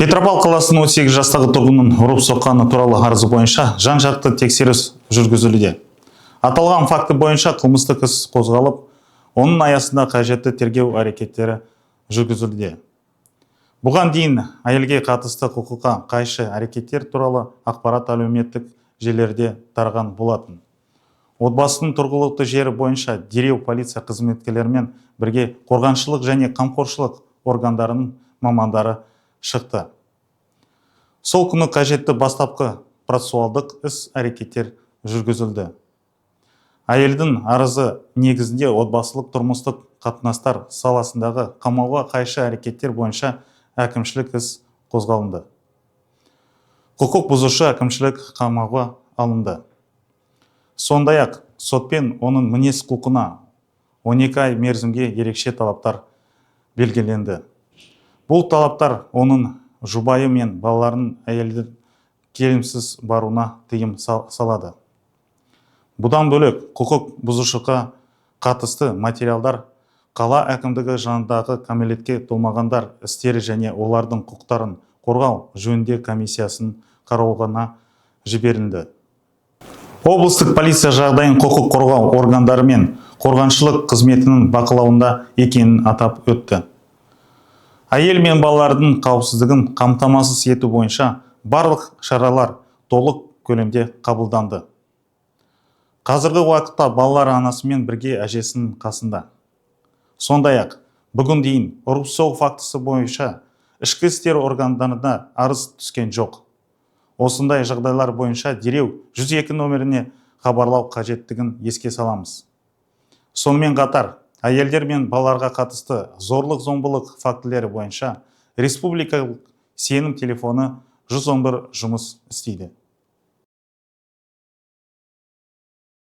Петропавл қаласының 18 жастағы тұрғынын ұрып соққаны туралы арызы бойынша жан-жақты тексеріс жүргізілуде. Аталған факті бойынша қылмыстық іс қозғалып, оның аясында қажетті тергеу әрекеттері жүргізілуде. Бұған дейін әйелге қатысты құқыққа қайшы әрекеттер туралы ақпарат әлеуметтік желілерде тараған болатын. Отбасының тұрғылықты жері бойынша дереу полиция қызметкерлерімен бірге қорғаншылық және қамқоршылық органдарының мамандары шықты. Сол күні қажетті бастапқы процессуалдық іс әрекеттер жүргізілді. Әйелдің арызы негізінде отбасылық тұрмыстық қатынастар саласындағы қамауға қайшы әрекеттер бойынша әкімшілік іс қозғалынды. Құқық бұзушы әкімшілік қамауға алынды. Сондай-ақ сотпен оның мінез құлқына 12 ай мерзімге ерекше талаптар белгіленді. Бұл талаптар оның жұбайы мен балаларын әйелдің келісімсіз баруына тыйым салады. Бұдан бөлек құқық бұзушыға қатысты материалдар қала әкімдігі жанындағы кәмелетке толмағандар істері және олардың құқықтарын қорғау жөнінде комиссиясының қарауына жіберілді. Облыстық полиция жағдайын құқық қорғау органдары мен қорғаншылық қызметінің бақылауында екенін атап өтті. Әйел мен балалардың қауіпсіздігін қамтамасыз ету бойынша барлық шаралар толық көлемде қабылданды. Қазіргі уақытта балалар анасымен бірге әжесінің қасында. Сондай-ақ бүгін дейін ұрып-соғу фактісі бойынша ішкі істер органдарына арыз түскен жоқ. Осындай жағдайлар бойынша дереу 102 нөміріне хабарлау қажеттігін еске саламыз. Сонымен қатар, әйелдер мен балаларға қатысты зорлық-зомбылық фактілері бойынша республикалық сенім телефоны 111 жұмыс істейді.